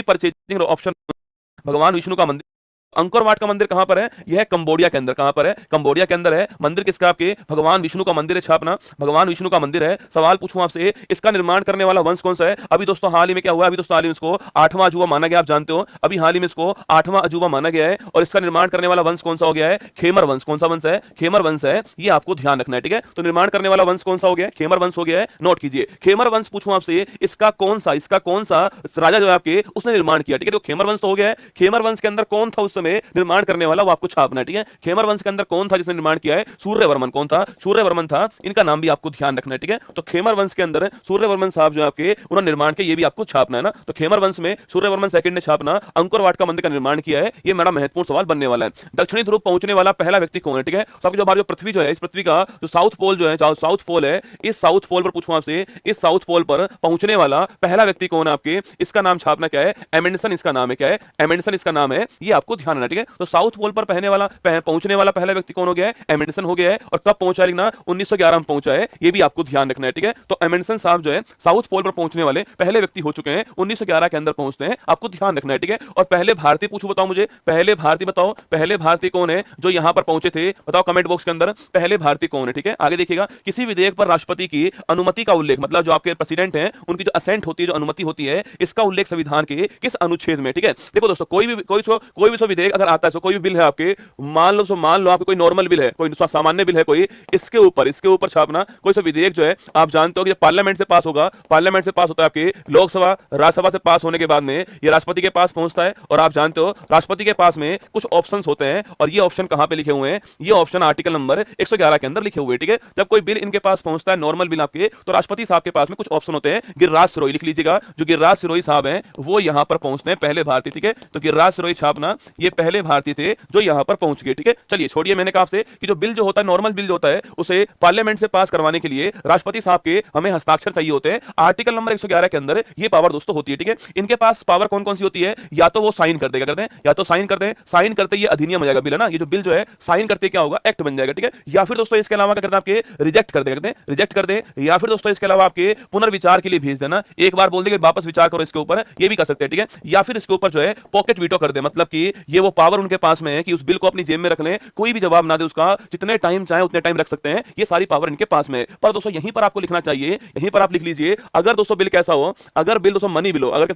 Purchasing option भगवान विष्णु का मंदिर। अंकोर वाट का मंदिर कहां पर है? यह है कंबोडिया के अंदर। कहां पर है? कंबोडिया के अंदर है। मंदिर किसका? आपके भगवान विष्णु का मंदिर है छापना, भगवान विष्णु का मंदिर है। सवाल पूछूं आपसे, इसका निर्माण करने वाला वंश कौन सा है? अभी दोस्तों हाल ही में क्या हुआ? अभी दोस्तों हाल ही में इसको 8वां अजूबा माना गया, आप जानते हो, अभी हाल ही में इसको 8वां अजूबा माना गया है। और इसका निर्माण करने वाला वंश कौन सा हो गया है? खेमर वंश। कौन सा वंश है? खेमर वंश है। ये आपको ध्यान रखना है, ठीक है। तो निर्माण करने वाला वंश कौन सा हो गया? खेमर वंश हो गया है, नोट कीजिए। खेमर वंश पूछूं आपसे, इसका कौन सा राजा जो है आपके उसने निर्माण किया, ठीक है। तो खेमर वंश तो हो गया है। खेमर वंश के अंदर कौन था उस समय निर्माण करने वाला, वो आपको छापना है, ठीक है। खेमर वंश के अंदर कौन था जिसने निर्माण किया है? सूर्यवर्मन। कौन था? सूर्यवर्मन था। इनका नाम भी आपको ध्यान रखना है, ठीक है। तो खेमर वंश के अंदर सूर्यवर्मन साहब जो आपके उन्होंने निर्माण किया, ये भी आपको छापना है ना। तो खेमर वंश में सूर्यवर्मन सेकंड ने छापना अंकुर वाट का मंदिर का निर्माण किया है। ये बड़ा महत्वपूर्ण सवाल बनने वाला है। दक्षिणी ध्रुव पहुंचने वाला पहला व्यक्ति कौन है, ठीक है। तो आपकी जो हमारी जो पृथ्वी जो है, इस पृथ्वी का जो साउथ पोल जो है, साउथ पोल है, इस साउथ पोल पर पूछूं आपसे, इस साउथ पोल पर पहुंचने वाला पहला व्यक्ति कौन है आपके? इसका नाम छापना क्या है? एमेंडसन इसका नाम है। क्या है? एमेंडसन इसका नाम है। ये आपको ध्यान रखना, ठीक है। तो साउथ पोल पर पहुंचने वाला पहला व्यक्ति कौन हो गया है? एमेंडसन हो गया है। और कब पहुंचा? लिखना 1911 में पहुंचा है। ये भी आपको ध्यान रखना है, ठीक है। तो एमेंडसन साहब जो है साउथ पोल पर पहुंचने वाले पहले व्यक्ति हो चुके हैं, 1911 के अंदर पहुंचते हैं, आपको ध्यान रखना है, ठीक है। और पहले भारतीय पूछो, बताओ मुझे, पहले भारतीय बताओ, पहले भारतीय कौन है जो यहां पर पहुंचे थे? बताओ कमेंट बॉक्स के अंदर, पहले भारतीय कौन है, ठीक है। आगे देखिएगा, किसी विधेयक पर राष्ट्रपति की अनुमति का उल्लेख, मतलब जो आपके प्रेसिडेंट हैं उनकी जो असेंट होती है, जो अनुमति होती है, इसका उल्लेख संविधान के किस अनुच्छेद में, ठीक है। देखो दोस्तों, कोई भी विधेयक अगर आता है, कोई भी बिल है आपके, मान लो आपके कोई नॉर्मल बिल है, कोई सामान्य बिल है कोई, इसके ऊपर छापना कोई सा विधेयक जो है, आप जानते हो कि पार्लियामेंट से पास होगा, पार्लियामेंट से पास होता है आपके लोकसभा राज्यसभा से पास होने के बाद में ये राष्ट्रपति के पास पहुंचता है। और आप जानते हो राष्ट्रपति के पास में कुछ ऑप्शंस होते हैं, और ये ऑप्शन कहां पे लिखे हुए हैं? ये ऑप्शन आर्टिकल नंबर 111 के अंदर लिखे हुए, ठीक है। जब कोई बिल इनके पास पहुंचता है, नॉर्मल बिल आपके, तो राष्ट्रपति साहब के पास में कुछ ऑप्शन होते हैं। गिरिराज सिरोही लिख लीजिएगा, जो गिरिराज सिरोही साहब हैं वो यहां पर पहुंचते हैं, पहले भारतीय, ठीक है। तो गिरिराज सिरोही छापना, ये पहले भारतीय थे जो यहां पर पहुंच गए, ठीक है। चलिए छोड़िए, मैंने कहा आपसे कि जो बिल जो होता है, नॉर्मल बिल जो होता है, उसे पार्लियामेंट से पास करवाने के लिए राष्ट्रपति साहब के हमें हस्ताक्षर चाहिए होते हैं। आर्टिकल नंबर 111 के अंदर ये पावर दोस्तों होती है, ठीक है। इनके पास पावर कौन कौन सी होती है? या तो वो साइन कर देगा, करते हैं, या तो साइन करते हैं, साइन करते ये अधिनियम हो जाएगा, बिल है ना, ये जो बिल जो है साइन करते क्या होगा? एक्ट बन जाएगा, ठीक है। या फिर दोस्तों इसके अलावा क्या करते हैं? आपके रिजेक्ट कर देते हैं, रिजेक्ट कर दे। या फिर दोस्तों इसके अलावा आपके पुनर्विचार के लिए भेज देना, एक बार बोल देंगे वापस विचार करो इसके ऊपर, ये भी कर सकते हैं, ठीक है। या फिर इसके ऊपर जो है पॉकेट वीटो कर दे, मतलब कि ये वो पावर उनके पास में है कि उस बिल को अपनी जेब में रख लें, कोई भी जवाब ना दे उसका, जितने टाइम चाहे उतने टाइम रख सकते हैं, ये सारी पावर इनके पास में है। पर दोस्तों यहीं पर आपको लिखना चाहिए, यहीं पर आप लिख लीजिए, अगर दोस्तों बिल कैसा हो, अगर बिल दोस्तों मनी बिल हो, अगर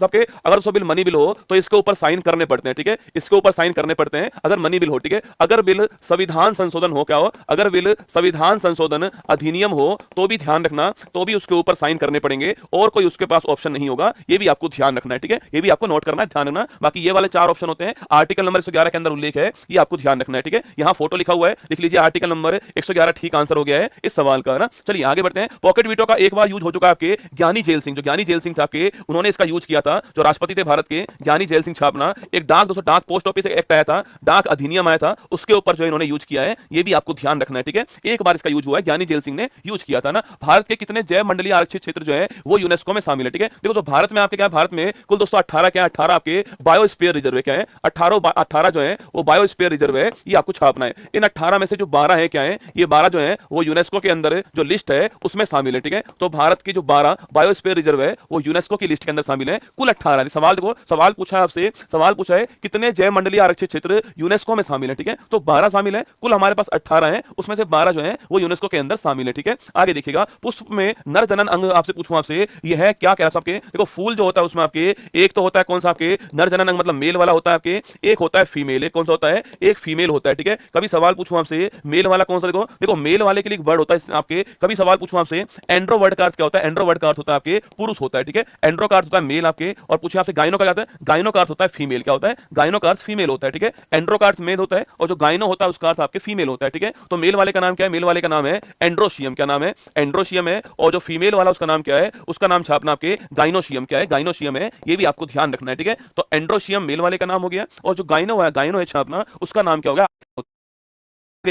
दोस्तों बिल मनी बिल हो तो इसके ऊपर साइन करने पड़ते हैं, ठीक है। इसके ऊपर साइन करने पड़ते हैं अगर मनी बिल हो, ठीक है। अगर बिल संविधान संशोधन हो, क्या हो? अगर बिल संविधान संशोधन अधिनियम हो तो भी ध्यान रखना, तो भी उसके ऊपर साइन करने पड़ेंगे, और कोई उसके पास ऑप्शन नहीं होगा। ये भी आपको ध्यान रखना है, ठीक है। ये भी आपको नोट करना है, ध्यान रखना। बाकी ये वाले 4 ऑप्शन होते हैं, आर्टिकल नंबर 111 के अंदर उल्लेख है, ये आपको ध्यान रखना है, ठीक है। यहां फोटो लिखा हुआ है, लिख लीजिए आर्टिकल नंबर 111 ठीक आंसर हो गया है इस सवाल का, ना। चलिए आगे बढ़ते हैं। पॉकेट वीटो का एक बार यूज हो चुका है आपके ज्ञानी जेल सिंह, जो ज्ञानी जेल सिंह था आपके, उन्होंने इसका यूज किया था, जो राष्ट्रपति थे भारत के, ज्ञानी जेल सिंह छापना। एक डाक पोस्ट ऑफिस एक्ट आया था, डाक अधिनियम आया था, उसके ऊपर जो इन्होंने यूज किया है, ये भी आपको ध्यान रखना है, ठीक है। एक बार इसका यूज हुआ है, ज्ञानी जेल सिंह ने यूज किया था, ना। भारत के कितने जैव मंडलीय आरक्षित क्षेत्र जो है वो यूनेस्को में शामिल है, ठीक है। देखो तो भारत में आपके क्या है, भारत में कुल दोस्तों 18 क्या है, 18 आपके बायोस्फीयर रिजर्व क्या है, 18 जो है वो बायोस्फीयर रिजर्व है, ये आपको छापना है। इन 18 में से जो 12 है क्या है, ये 12 जो है वो यूनेस्को के अंदर जो लिस्ट है उसमें शामिल है, ठीक है। तो भारत की जो 12 बायोस्फीयर रिजर्व है वो यूनेस्को की लिस्ट के अंदर शामिल है, कुल 18। सवाल देखो, सवाल पूछा है आपसे, सवाल पूछा है कितने जैव मंडलीय आरक्षित क्षेत्र यूनेस्को में शामिल है, ठीक है। तो 12 शामिल है, कुल हमारे पास 18 है, उसमें से 12 जो है वो यूनेस्को के अंदर शामिल है, ठीक है। आगे देखिएगा, पुष्प में नर जनन अंग आपसे पूछूं आपसे, ये है क्या क्या सबके? देखो फूल जो होता है उसमें आपके एक तो होता है कौन सा आपके नर जनन अंग, मतलब मेल वाला होता है आपके, एक होता है फीमेल, एक कौन सा होता है? एक फीमेल होता है, ठीक है। कभी सवाल पूछूं आपसे मेल वाला कौन सा, देखो मेल वाले के लिए वर्ड होता है आपके, कभी सवाल पूछूं आपसे एंड्रो वर्ड का अर्थ क्या होता है? एंड्रो वर्ड का अर्थ होता है आपके पुरुष होता है, ठीक है। एंड्रो का अर्थ होता है मेल आपके, और पूछे आपसे गाइनो का क्या होता है? गाइनो का अर्थ होता है फीमेल, क्या होता है? गाइनो का अर्थ फीमेल होता है, ठीक है। एंड्रो का अर्थ मेल होता है, और जो गाइनो होता है उसका अर्थ आपके फीमेल होता है, ठीक है। तो मेल वाले का नाम क्या है? मेल वाले का नाम है एंड्रोशियम, क्या नाम है? एंड्रोशियम है। और जो फीमेल वाला उसका नाम क्या है? उसका नाम छापना आपके गाइनोशियम, क्या है? गाइनोशियम है, ये भी आपको ध्यान रखना है, ठीक है। तो एंड्रोशियम मेल वाले का नाम हो गया, और जो गाइनो है छापना, उसका नाम क्या होगा?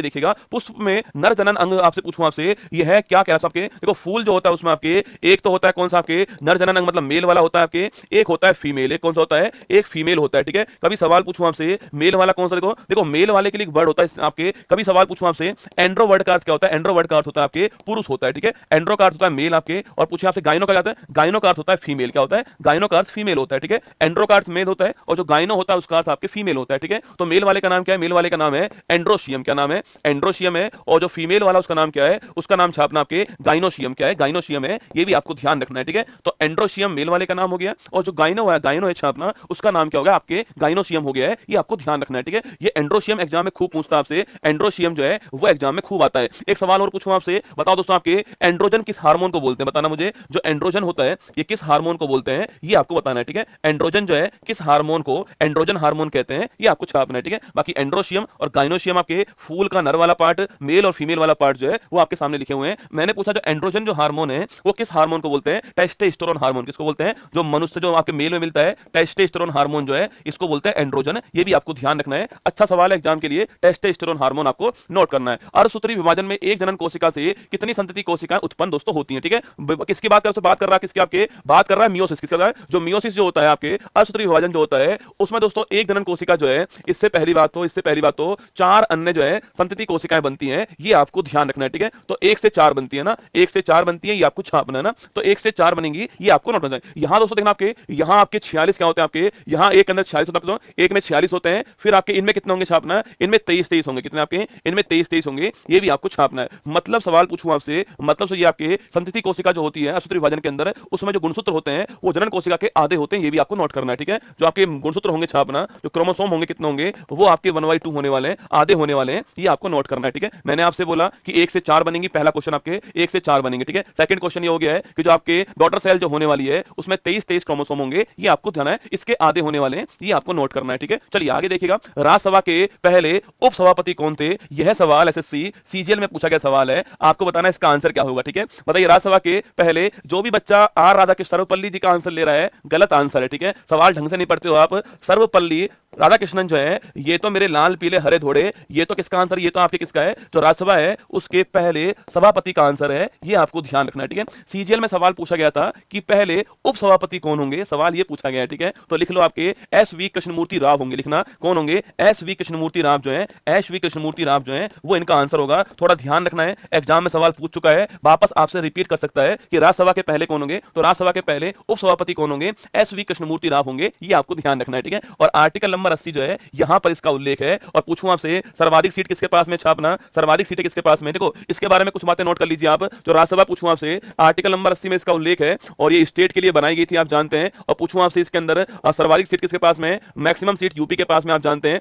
देखिएगा, पुष्प में नर जनन अंग आपसे पूछूं आपसे, ये है क्या कह रहा है आपके, देखो फूल जो होता है उसमें आपके एक तो होता है कौन सा आपके नर जनन अंग मतलब मेल वाला होता है आपके, एक होता है फीमेल, एक कौन सा होता है, एक फीमेल होता है, ठीक है। कभी सवाल पूछूं आपसे मेल वाला कौन सा, देखो देखो मेल वाले के लिए वर्ड होता है आपके, कभी सवाल पूछूं आपसे एंड्रो वर्ड का अर्थ क्या होता है, एंड्रो वर्ड का अर्थ होता है आपके पुरुष होता है, ठीक है। एंड्रो का अर्थ होता है मेल आपके, और पूछे आपसे गाइनो का क्या होता है, गाइनो का अर्थ होता है फीमेल, क्या होता है, गाइनो का अर्थ फीमेल होता है, ठीक है। एंड्रो का अर्थ मेल होता है और जो गाइनो होता है उसका अर्थ आपके फीमेल होता है, ठीक है। तो मेल वाले का नाम क्या है, मेल वाले का नाम है एंड्रोशियम, क्या नाम है, एंड्रोशियम है, और जो फीमेल वाला उसका नाम क्या है, उसका नाम छापना आपके गाइनोशियम, क्या है, गाइनोशियम है, ये भी आपको ध्यान रखना है, ठीक है। तो एंड्रोशियम मेल वाले का नाम हो गया, और जो गाइनो है, गाइनो है छापना, उसका नाम क्या होगा आपके गाइनोशियम हो गया है, ये आपको ध्यान रखना है, ठीक है। ये एंड्रोशियम एग्जाम में खूब पूछता है आपसे, एंड्रोशियम जो है वो एग्जाम में खूब आता है। एक सवाल और पूछूं आपसे, बताओ दोस्तों आपके एंड्रोजन किस हार्मोन को बोलते हैं, बताना मुझे, जो एंड्रोजन होता है ये किस हार्मोन को बोलते हैं, ये आपको बताना है, ठीक है। एंड्रोजन जो है किस हार्मोन को एंड्रोजन हार्मोन कहते हैं, ये आपको छापना है, ठीक है। बाकी एंड्रोशियम और गाइनोशियम आपके फूल का नर वाला पार्ट, मेल और फीमेल वाला पार्ट जो है वो आपके सामने लिखे हुए हैं। मैंने पूछा जो एंड्रोजन जो हार्मोन है वो किस हार्मोन को बोलते हैं, टेस्टोस्टेरोन हार्मोन, किसको बोलते हैं, जो मनुष्य जो आपके मेल में मिलता है टेस्टोस्टेरोन हार्मोन जो है इसको बोलते हैं एंड्रोजन, ये भी आपको ध्यान रखना है। अच्छा सवाल है एग्जाम के लिए, टेस्टोस्टेरोन हार्मोन आपको नोट करना है। अर्धसूत्री विभाजन में एक जनन कोशिका से कितनी संतति कोशिकाएं उत्पन्न दोस्तों होती हैं, ठीक है। किसकी बात कर बात कर रहा है, किसकी आपके बात कर रहा है मियोसिस, किसका है, जो मियोसिस जो होता है आपके अर्धसूत्री विभाजन जो होता है उसमें दोस्तों एक जनन कोशिका जो है, इससे पहली बात तो 4 अन्य जो है संतति कोशिकाएं बनती हैं, ये आपको ध्यान रखना है, ठीक है। तो 1 से 4 बनती है ना, 1 से 4 बनती है, ये आपको छापना है ना, तो 1 से 4 बनेंगी, ये आपको नोट करना है। यहां दोस्तों देखना आपके, यहां आपके 46 क्या होते हैं आपके, यहां एक अंदर 46 होता है, एक में 46 होते हैं, फिर आपके इनमें कितने होंगे छापना, इनमें 23 होंगे, कितने आपके इनमें 23 होंगे, ये भी आपको छापना है। मतलब सवाल पूछूं आपसे, मतलब से ये आपके संतति कोशिका जो होती है अर्धसूत्री विभाजन के अंदर, उसमें जो गुणसूत्र होते हैं वो जनन कोशिका के आधे होते हैं, ये भी आपको नोट करना है, ठीक है। जो आपके गुणसूत्र होंगे छापना, जो क्रोमोसोम होंगे कितने होंगे, वो आपके 1/2 होने वाले हैं, आधे होने वाले हैं, ये आपको नोट करना है, ठीक है। मैंने आपसे बोला कि 1 से 4 बनेंगी, पहला क्वेश्चन आपके 1 से 4 बनेंगे, ठीक है। सेकंड क्वेश्चन ये हो गया है कि जो आपके डॉटर सेल जो होने वाली है उसमें 23 क्रोमोसोम होंगे, ये आपको ध्यान है, इसके आधे होने वाले हैं, ये आपको नोट करना है, ठीक है। चलिए आगे देखिएगा, राज्यसभा के पहले उपसभापति कौन थे, यह सवाल एसएससी सीजीएल में पूछा गया सवाल है, आपको बताना है इसका आंसर क्या होगा, ठीक है। बताइए राज्यसभा के पहले, जो भी बच्चा आर राधाकृष्ण सर्वपल्ली जी का आंसर ले रहा है गलत आंसर है, ठीक है। सवाल ढंग से नहीं पढ़ते हो आप, सर्वपल्ली राधाकृष्णन जो है ये तो मेरे लाल पीले हरे धोड़े, ये तो किसका आंसर, ये तो आपके किसका है, जो राज्यसभा है उसके पहले सभापति का आंसर है, ये आपको ध्यान रखना है, ठीक है। सीजीएल में सवाल पूछा गया था कि पहले उपसभापति कौन होंगे, सवाल ये पूछा गया है, ठीक है। तो लिख लो आपके एस.वी. कृष्णमूर्ति राव होंगे, लिखना कौन होंगे, एस.वी. कृष्णमूर्ति राव जो है, एस.वी. कृष्णमूर्ति राव जो है वो इनका आंसर होगा। थोड़ा ध्यान रखना है, एग्जाम में सवाल पूछ चुका है, वापस आपसे रिपीट कर सकता है कि राज्यसभा के पहले कौन होंगे, तो राज्यसभा के पहले उपसभापति कौन होंगे, एस.वी. कृष्णमूर्ति राव होंगे, ये आपको ध्यान रखना है, ठीक है। और आर्टिकल नंबर 80 जो है यहां पर इसका उल्लेख है। और पूछूं आपसे सर्वाधिक सीट किसके पास में छापना, सर्वाधिक सीटें किसके पास में, देखो इसके बारे में कुछ बातें नोट कर लीजिए आप। जो राज्यसभा पूछूं आपसे आर्टिकल नंबर 80 में इसका उल्लेख है, और ये स्टेट के लिए बनाई गई थी आप जानते हैं। और पूछूं आपसे इसके अंदर सर्वाधिक सीट किसके पास में, मैक्सिमम सीट यूपी के पास में आप जानते हैं।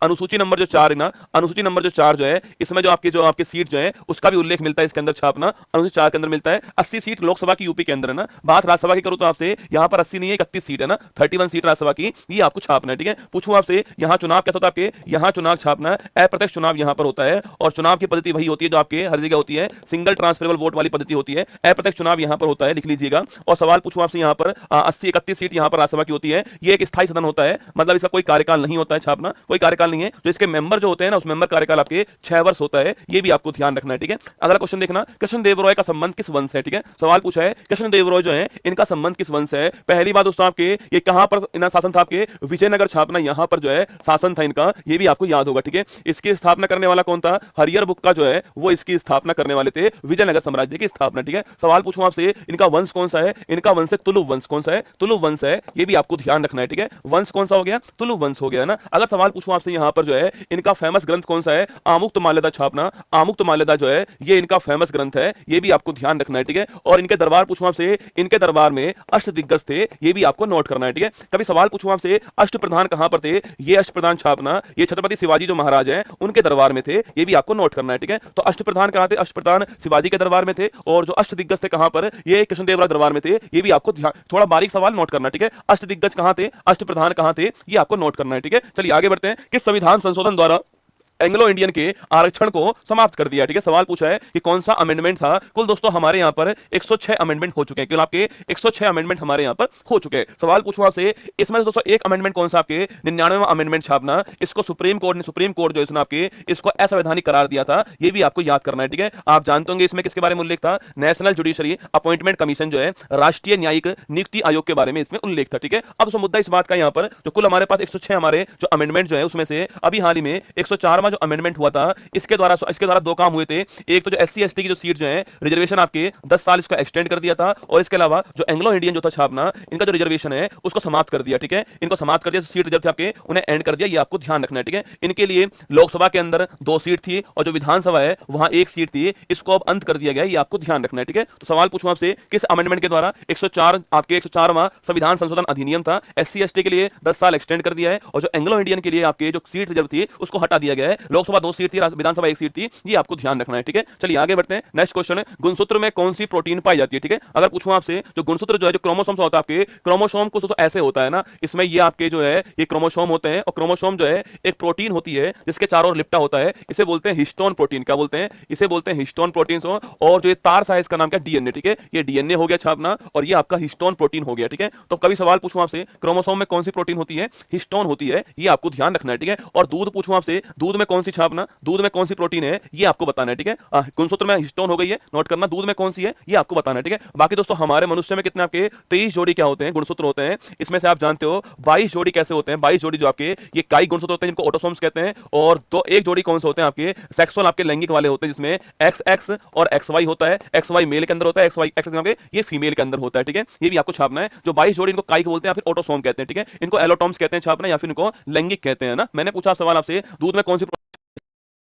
अनुसूची नंबर जो 4 है ना, अनुसूची नंबर जो 4 जो है इसमें जो आपकी सीट जो है उसका भी उल्लेख मिलता है इसके अंदर छापना, अनुसूची 4 के अंदर मिलता है। 80 सीट लोकसभा की यूपी के अंदर है ना, बात राज्यसभा की करूं तो आपसे यहां पर 80 नहीं है, 31 सीट है ना, 31 सीट राज्यसभा की, ये आपको छापना है, ठीक है। पूछूं आपसे यहां चुनाव कैसा होता है आपके, यहां चुनाव छापना है, अप्रत्यक्ष चुनाव यहां पर होता है, और चुनाव की पद्धति वही होती है जो आपके हर जगह होती है, सिंगल ट्रांसफरेबल वोट वाली पद्धति होती है, अप्रत्यक्ष चुनाव यहां पर होता है, लिख लीजिएगा। और सवाल पूछूं आपसे यहां पर 80-31 सीट यहां पर राज्यसभा की होती है, ये एक स्थायी सदन होता है, मतलब इसका कोई कार्यकाल नहीं होता है, छापना कोई कार्यकाल नहीं है। जो इसके मेंबर जो होते हैं ना, उस मेंबर कार्यकाल आपके 6 वर्ष होता है, ये भी आपको ध्यान रखना है, ठीक है। अगला क्वेश्चन देखना, कृष्णदेव रॉय का संबंध किस वंश है, ठीक है। सवाल पूछा है कृष्णदेव रॉय जो है इनका संबंध किस वंश है। पहली बात दोस्तों आपके ये कहां पर इनका शासन था, आपके विजयनगर छापना, यहां पर जो है शासन था इनका, ये भी आपको याद होगा, ठीक है। इसकी स्थापना करने वाला कौन था, हरिहर बुक्का जो है वो इसकी स्थापना करने वाले थे, विजयनगर साम्राज्य की स्थापना, ठीक है। सवाल पूछूं आपसे इनका वंश कौन सा है, इनका वंश है तुलुव वंश, कौन सा है, तुलुव वंश है, ये भी आपको ध्यान रखना है, ठीक है। वंश कौन सा हो गया, तुलुव वंश हो गया ना। अगर सवाल पूछूं आपसे यहां पर जो है इनका फेमस ग्रंथ कौन सा है, आमुक्त माल्यदा छापना, आमुक्त माल्यदा जो है ये इनका फेमस ग्रंथ है, ये भी आपको ध्यान रखना है, ठीक है। और इनके दरबार पूछूं आपसे, इनके दरबार में अष्टदिग्गज थे, ये भी आपको नोट करना है, ठीक है। कभी सवाल पूछूं आपसे अष्टप्रधान कहां पर थे, ये अष्टप्रधान छापना, ये छत्रपति शिवाजी जो महाराज हैं उनके दरबार में थे, ये भी आपको नोट करना है, ठीक है। तो अष्टप्रधान कहां थे, अष्टप्रधान शिवाजी के दरबार में थे, और जो अष्टदिग्गज थे कहां पर, ये कृष्णदेवराय दरबार में थे, ये भी आपको ध्यान, थोड़ा बारीक सवाल नोट करना, ठीक है। अष्टदिग्गज कहां थे, अष्टप्रधान कहां थे, ये आपको नोट करना है, ठीक है। चलिए आगे बढ़ते हैं। किस संविधान संशोधन द्वारा एंग्लो इंडियन के आरक्षण को समाप्त कर दिया। ठीक है, सवाल पूछा है कि कौन सा अमेंडमेंट था। कुल दोस्तों हमारे यहाँ पर 106 अमेंडमेंट हो चुके हैं, केवल आपके 106 अमेंडमेंट हमारे यहाँ पर हो चुके हैं। सवाल पूछूं आपसे, इसमें से दोस्तों एक अमेंडमेंट कौन सा आपके 99वां अमेंडमेंट छापना, इसको सुप्रीम कोर्ट जो इसने आपके इसको असंवैधानिक करार दिया था, ये भी आपको याद करना है। ठीक है, आप जानते होंगे इसमें किसके बारे में उल्लेख था, नेशनल जुडिशरी अपॉइंटमेंट कमीशन जो है, राष्ट्रीय न्यायिक नियुक्ति आयोग के बारे में इसमें उल्लेख था। ठीक है, अब तो मुद्दा इस बात का यहाँ पर जो कुल हमारे पास 106 हमारे जो अमेंडमेंट जो है उसमें से अभी हाल ही में 104वां जो अमेंडमेंट हुआ था, इसके द्वारा दो काम हुए थे। एक तो जो SC ST की जो सीट जो है रिजर्वेशन आपके 10 साल इसको एक्सटेंड कर दिया था, और इसके अलावा जो एंग्लो इंडियन जो था छापना, इनका जो रिजर्वेशन है उसको समाप्त कर दिया। ठीक है, इनको समाप्त कर दिया, सीट रिजर्व थे आपके उन्हें एंड कर दिया, ये आपको ध्यान रखना है। ठीक है, इनके लिए लोकसभा के अंदर 2 सीट थी और जो विधानसभा है वहां 1 सीट थी, इसको अब अंत कर दिया गया, ये आपको ध्यान रखना है। ठीक है, तो सवाल पूछूं आपसे, किस अमेंडमेंट के द्वारा 104 आपके 104वां संविधान संशोधन अधिनियम था, SC ST के लिए 10 साल एक्सटेंड कर दिया है, और जो एंग्लो इंडियन के लिए आपके जो सीट रिजर्व थी उसको हटा दिया गया है। लोकसभा 2 सीट थी, विधानसभा 1 सीट थी, ये आपको ध्यान रखना है। ठीक है, चलिए आगे बढ़ते हैं। नेक्स्ट क्वेश्चन, गुणसूत्र में कौन सी प्रोटीन पाई जाती है। ठीक है, अगर पूछूं आपसे, जो गुणसूत्र जो है, जो क्रोमोसोम होता है आपके, क्रोमोसोम कुछ ऐसे होता है ना, इसमें ये आपके जो है ये क्रोमोसोम होते हैं, और क्रोमोसोम जो है एक प्रोटीन होती है जिसके चारों ओर लिपटा होता है, इसे बोलते हैं हिस्टोन प्रोटीन। क्या बोलते हैं, इसे बोलते हैं हिस्टोन प्रोटीन। और जो ये तार सा है इसका नाम क्या, DNA। ठीक है, ये DNA हो गया छापना, और ये आपका हिस्टोन प्रोटीन हो गया। ठीक है, तो कभी सवाल पूछूं आपसे, क्रोमोसोम में कौन सी प्रोटीन होती है, हिस्टोन होती है, ये आपको ध्यान रखना है। ठीक है, और दूध पूछूं आपसे, दूध में कौन सी छापना, दूध में कौन सी प्रोटीन है, ये आपको बताना है। ठीक है, गुणसूत्र में हिस्टोन हो गई है, नोट करना, दूध में कौन सी है ये आपको बताना है। ठीक है, बाकी दोस्तों हमारे मनुष्य में कितने आपके 23 जोड़ी क्या होते हैं, गुणसूत्र होते हैं। इसमें से आप जानते हो 22 जोड़ी कैसे होते हैं, 22 जोड़ी जो आपके ये काई गुणसूत्र होते हैं जिनको ऑटोसोम्स कहते हैं, और तो एक जोड़ी कौन से होते हैं आपके सेक्सुअल आपके लैंगिक वाले होते हैं, जिसमें XX और XY होता है, XY मेल के अंदर होता है, XY X ये फीमेल के अंदर होता है। ठीक है, ये भी आपको छापना है। जो 22 जोड़ी इनको काई बोलते हैं, फिर ऑटोसोम कहते हैं। ठीक है, इनको एलोटोम्स कहते हैं छापना, या फिर इनको लैंगिक कहते हैं ना। मैंने पूछा सवाल आपसे, दूध में कौन सी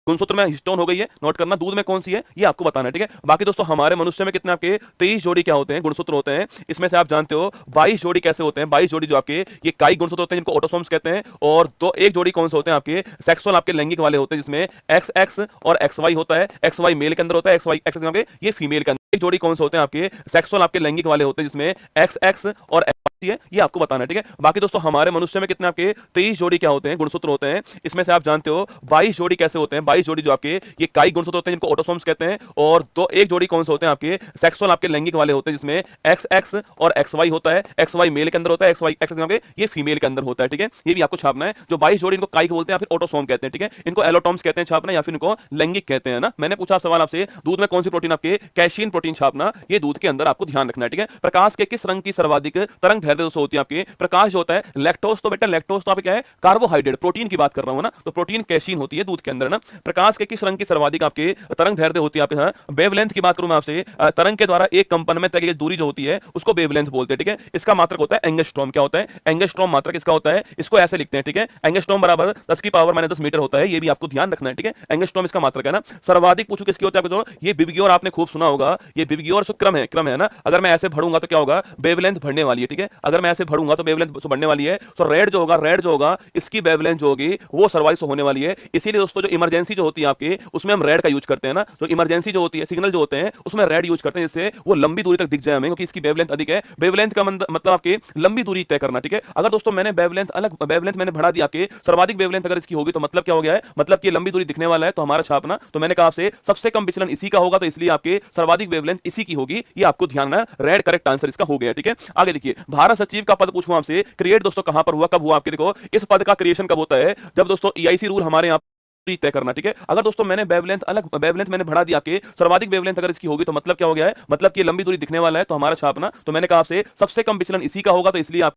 गुणसूत्र में हिस्टोन हो गई है, नोट करना, दूध में कौन सी है ये आपको बताना है। ठीक है, बाकी दोस्तों हमारे मनुष्य में कितने आपके 23 जोड़ी क्या होते हैं, गुणसूत्र होते हैं। इसमें से आप जानते हो 22 जोड़ी कैसे होते हैं, 22 जोड़ी जो आपके ये काई गुणसूत्र होते हैं जिनको ऑटोसोम्स कहते हैं, और तो एक जोड़ी कौन से होते हैं आपके सेक्सुअल आपके लैंगिक वाले होते हैं, जिसमें XX और XY होता है, XY मेल के अंदर होता है, XY X ये फीमेल के अंदर। एक जोड़ी कौन से होते हैं आपके सेक्सुअल आपके लैंगिक वाले होते हैं, जिसमें XX और है, ये आपको बताना है। ठीक है, बाकी दोस्तों हमारे मनुष्य में कितने आपके 23 जोड़ी क्या होते हैं, गुणसूत्र होते हैं। इसमें से आप जानते हो 22 जोड़ी कैसे होते हैं, 22 जोड़ी जो आपके ये काई गुणसूत्र होते हैं जिनको ऑटोसोम्स कहते हैं, और तो एक जोड़ी कौन से होते हैं आपके सेक्सुअल आपके लैंगिक वाले होते हैं, जिसमें XX और XY होता है, XY मेल के अंदर होता है, XY X ये फीमेल के अंदर होता है। ठीक है, ये भी आपको छापना है। जो 22 जोड़ी इनको काई बोलते हैं, फिर ऑटोसोम कहते हैं। ठीक है, इनको एलोटोम्स कहते हैं छापना, या फिर इनको लैंगिक कहते हैं ना। मैंने पूछा सवाल आपसे, दूध में कौन सी प्रोटीन आपके कैशीन प्रोटीन छापना, ये दूध के अंदर आपको ध्यान रखना है। ठीक है, प्रकाश के किस रंग की सर्वाधिक तरंग दैर्ध्य होती है आपके, प्रकाश जो होता है लैक्टोज, तो बेटा लैक्टोज तो आप क्या है, कार्बोहाइड्रेट, प्रोटीन की बात कर रहा हूं ना, तो प्रोटीन कैसीन होती है दूध के अंदर ना। प्रकाश के किस रंग की सर्वाधिक आपके तरंग दैर्ध्य होती है आपके, हाँ वेवलेंथ की बात करूं मैं आपसे, तरंग के द्वारा एक कंपन में तय की दूरी जो होती है उसको वेवलेंथ बोलते हैं। ठीक है, इसका मात्रक होता है एंगस्ट्रॉम। क्या होता है, एंगस्ट्रॉम मात्रक इसका होता है, इसको ऐसे लिखते हैं। ठीक है, एंगस्ट्रॉम बराबर 10 की पावर -10 मीटर होता है, ये भी आपको ध्यान रखना है। ठीक है, एंगस्ट्रॉम इसका मात्रक है ना। सर्वाधिक पूछो किसकी होता है आपको, ये विबग्योर आपने खूब सुना होगा, ये विबग्योर क्रम है ना। अगर मैं ऐसे भरूंगा तो क्या होगा, वेवलेंथ बढ़ने वाली है। ठीक है, अगर मैं ऐसे भरूंगा तो वेवलेंथ बढ़ने वाली है, तो रेड जो होगा इसकी वेवलेंथ जो होगी वो सर्वाइस होने वाली है। इसीलिए दोस्तों जो इमरजेंसी जो होती है आपके, उसमें हम रेड का यूज करते हैं ना। तो इमरजेंसी जो होती है, सिग्नल जो होते हैं उसमें रेड यूज करते हैं, जिससे वो लंबी दूरी तक दिख जाए हमें, क्योंकि इसकी वेवलेंथ अधिक है। वेवलेंथ का मतलब आपके लंबी दूरी तय करना। ठीक है, अगर दोस्तों मैंने वेवलेंथ मैंने बढ़ा दी आपके, सर्वाधिक वेवलेंथ अगर इसकी होगी तो मतलब क्या हो गया है, मतलब कि लंबी दूरी दिखने वाला है, तो हमारा छापना, तो मैंने कहा आपसे सबसे कम विचलन इसी का होगा, तो इसलिए आपके सर्वाधिक वेवलेंथ इसी की होगी, ये आपको ध्यान रखना। रेड करेक्ट आंसर इसका हो गया। ठीक है, आगे देखिए, भारत सचिव का पद पूछूं आपसे, क्रिएट दोस्तों कहां पर हुआ, कब हुआ आपके, देखो इस पद का क्रिएशन कब होता है, जब दोस्तों EIC रूल हमारे यहाँ तय करना। ठीक है, अगर दोस्तों मैंने वेवलेंथ मैंने बढ़ा दिया कि सर्वाधिक वेवलेंथ अगर इसकी होगी तो मतलब क्या हो गया है, मतलब कि लंबी दूरी दिखने वाला है, तो हमारा छापना, तो मैंने कहा आपसे सबसे कम विचलन इसी का होगा, तो इसलिए आप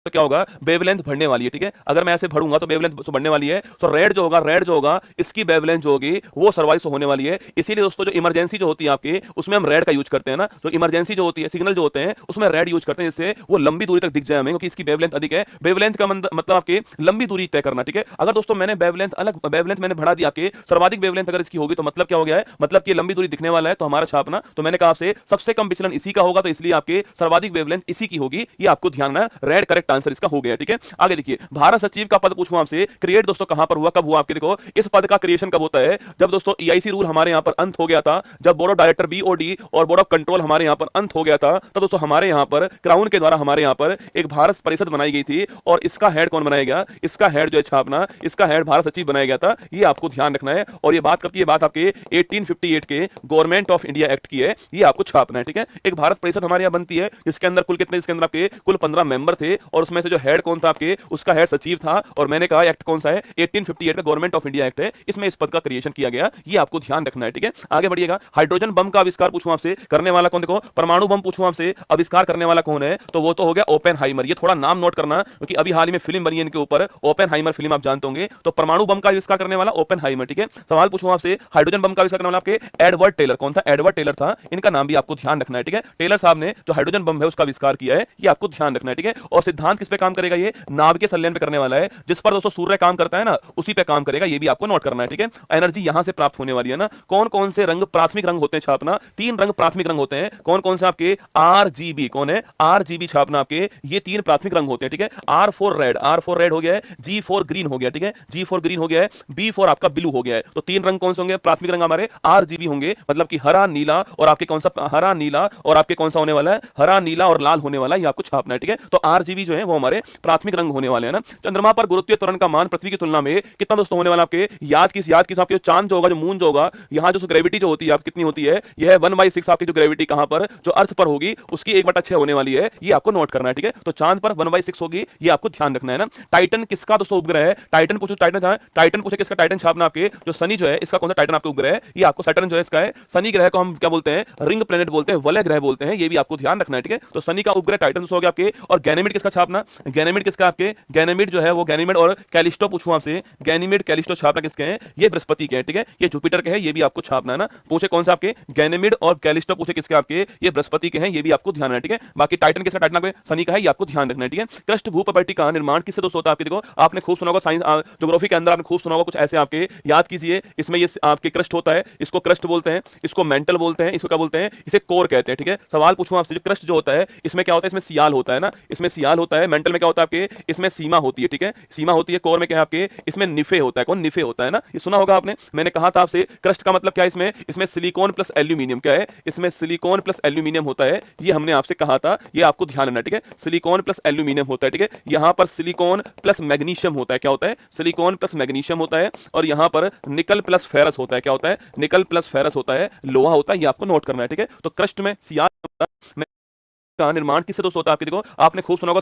तो क्या होगा, वेवलेंथ बढ़ने वाली है। ठीक है, अगर मैं ऐसे बढ़ूंगा तो वेवलेंथ बढ़ने वाली है, तो रेड जो होगा इसकी वेवलेंथ जो होगी वो सर्वाइस होने वाली है। इसीलिए दोस्तों जो इमरजेंसी जो होती है आपकी, उसमें हम रेड का यूज करते हैं ना। तो इमरजेंसी जो होती है, सिग्नल जो होते हैं उसमें रेड यूज करते हैं, जिससे वो लंबी दूरी तक दिख जाए हमें, क्योंकि इसकी वेवलेंथ अधिक है। वेवलेंथ का मतलब आपकी लंबी दूरी तय करना। ठीक है, अगर दोस्तों मैंने वेवलेंथ मैंने बढ़ा दिया कि सर्वाधिक वेवलेंथ अगर इसकी होगी तो मतलब क्या हो गया है, मतलब कि लंबी दूरी दिखने वाला है, तो हमारा छापना, तो मैंने कहा आपसे सबसे कम विचलन इसी का होगा, तो इसलिए आपके सर्वाधिक वेवलेंथ इसी की होगी, ये आपको ध्यान रखना। रेड करेक्ट आंसर इसका हो गया। ठीक है, आगे देखिए, भारत सचिव का पद पूछूं आपसे, क्रिएट दोस्तों कहां पर हुआ, कब हुआ आपके, देखो इस पद का क्रिएशन कब होता है, जब दोस्तों ईआईसी रूल हमारे यहां पर अंत हो गया था, जब बोर्ड ऑफ डायरेक्टर बीओडी और बोर्ड ऑफ कंट्रोल हमारे यहां पर अंत हो गया था, तब दोस्तों हमारे यहां पर क्राउन के द्वारा हमारे यहां पर एक भारत परिषद बनाई गई थी, और इसका हेड कौन बनाया गया, इसका हेड जो है छापना, इसका हेड भारत सचिव बनाया गया था। ये आपको ध्यान रखना है, और ये बात करती है, बात आपके 1858 के गवर्नमेंट ऑफ इंडिया एक्ट की है, ये आपको छापना है। ठीक है, एक भारत परिषद हमारे यहां बनती है, जिसके अंदर कुल कितने, इसके अंदर आपके कुल 15 मेंबर थे, और उसमें से जो हेड कौन था आपके, उसका हेड सचिव था। और मैंने कहा एक्ट कौन सा है, 1858 का गवर्नमेंट ऑफ इंडिया एक्ट है, इसमें इस पद का क्रिएशन किया गया, ये आपको ध्यान रखना है। ठीक है, आगे बढ़िएगा, हाइड्रोजन बम का आविष्कार पूछूं आपसे, करने वाला कौन, देखो परमाणु बम पूछूं आपसे, आविष्कार करने वाला कौन है, तो वो तो हो गया ओपेनहाइमर। ये थोड़ा नाम नोट करना, क्योंकि अभी हाल ही में फिल्म बनी है इनके ऊपर, ओपेनहाइमर फिल्म आप जानते होंगे। तो परमाणु बम का आविष्कार करने वाला ओपेनहाइमर। ठीक है, सवाल पूछूं आपसे, हाइड्रोजन बम का आविष्कार करने वाला आपके एडवर्ड टेलर, कौन था, एडवर्ड टेलर था, इनका नाम भी आपको ध्यान रखना है। ठीक है, टेलर साहब ने जो हाइड्रोजन बम है उसका आविष्कार किया है, ये आपको ध्यान रखना है। ठीक है, और सिद्धांत किस पे काम करेगा, ये नाभिकीय संलयन पे करने वाला है, जिस पर दोस्तों सूर्य काम करता है ना, उसी पे काम करेगा, ये भी आपको नोट करना है। ठीक है, एनर्जी यहां से प्राप्त होने वाली है ना। कौन कौन से रंग प्राथमिक रंग होते हैं छापना, 3 रंग प्राथमिक रंग होते हैं, कौन कौन से आपके, आरजीबी, कौन है, आरजीबी छापना आपके, ये 3 प्राथमिक रंग होते हैं। ठीक है, R for red, R for red हो गया है, जी फॉर ग्रीन हो गया। ठीक है, जी फॉर ग्रीन हो गया है, बी फॉर आपका ब्लू हो गया है। तो 3 रंग कौन से होंगे प्राथमिक रंग हमारे, आरजीबी होंगे, मतलब कि हरा नीला, और आपके कौन सा, हरा नीला, और आपके कौन सा होने वाला है, हरा नीला और लाल होने वाला है, ये आपको छापना है। ठीक है, तो आरजीबी जो है वो हमारे प्राथमिक रंग होने वाले हैं ना। चंद्रमा पर गुरुत्वीय त्वरण का मान पृथ्वी की तुलना में कितना दोस्तों होने वाला आपके, याद किस आपके, चांद जो होगा, जो मून जो होगा, यहां जो ग्रेविटी जो होती है आप कितनी होती है, यह 1/6 आपकी जो ग्रेविटी कहां पर, जो अर्थ पर होगी, उसकी 1/6 होने वाली है, ये आपको नोट करना है। ठीक है, तो चांद पर 1/6 होगी, ये आपको ध्यान रखना है ना। टाइटन किसका दोस्तों उपग्रह है, टाइटन पूछो, टाइटन पूछे किसका, टाइटन छापना आपके, जो शनि जो है इसका कौन सा टाइटन आपके उपग्रह है, ये आपको सैटर्न जो है इसका है। शनि ग्रह को हम क्या बोलते हैं, रिंग प्लेनेट बोलते हैं, वलय ग्रह बोलते हैं, ये भी आपको ध्यान रखना है। ठीक है, तो शनि का उपग्रह टाइटन हो गया आपके। और गैनीमेड किसका छापना, गैनीमेड किसका आपके, गैनीमेड जो है वो गैनीमेड और कैलिस्टो पूछूं आपसे, गैनीमेड कैलिस्टो छापना किसके हैं, ये बृहस्पति के हैं। ठीक है, ये जुपिटर के हैं, ये भी आपको छापना है ना। पूछे कौन सा आपके, गैनीमेड और कैलिस्टो पूछे किसके आपके, ये बृहस्पति के हैं, ये भी आपको ध्यान रखना है। ठीक है, बाकी टाइटन किसका, टाइटन आपके शनि का है, ये आपको ध्यान रखना है। ठीक है, क्रस्ट भूप्रपाटी का निर्माण किससे दोस्तों होता है आपके, देखो आपने खूब सुना होगा साइंस ज्योग्राफी के अंदर, आपने खूब सुना होगा कुछ ऐसे आपके, याद कीजिए, इसमें ये आपके क्रस्ट होता है, इसको क्रस्ट बोलते हैं, इसको मेंटल बोलते हैं, इसको क्या बोलते हैं, इसे कोर कहते हैं। ठीक है, सवाल पूछूं आपसे, जो क्रस्ट जो होता है इसमें क्या होता है, इसमें सियाल होता है ना, इसमें सियाल होता है, मेंटल में क्या होता है आपके, इसमें सीमा होती है। ठीक है, सीमा होती है, कोर में क्या है आपके, इसमें निफे होता है, कौन, निफे होता है ना, ये सुना होगा आपने। मैंने कहा था आपसे क्रस्ट का मतलब क्या है, इसमें सिलिकॉन प्लस एल्यूमिनियम, क्या है, इसमें सिलिकॉन प्लस एल्यूमिनियम होता है, ये हमने आपसे कहा था, ये आपको ध्यान रखना। ठीक है, सिलिकॉन प्लस एल्यूमिनियम होता है। ठीक है, यहां पर सिलिकॉन प्लस मैग्नीशियम होता है, क्या होता है, सिलिकॉन प्लस मैग्नीशियम होता है, और यहां पर निकल प्लस फेरस होता है, क्या होता है, निकल प्लस फेरस होता है, लोहा होता है, ये आपको नोट करना है। ठीक है, तो क्रस्ट में सियाल होता है, का निर्माण किससे दोस्तों होता है आपके, देखो आपने खूब सुना होगा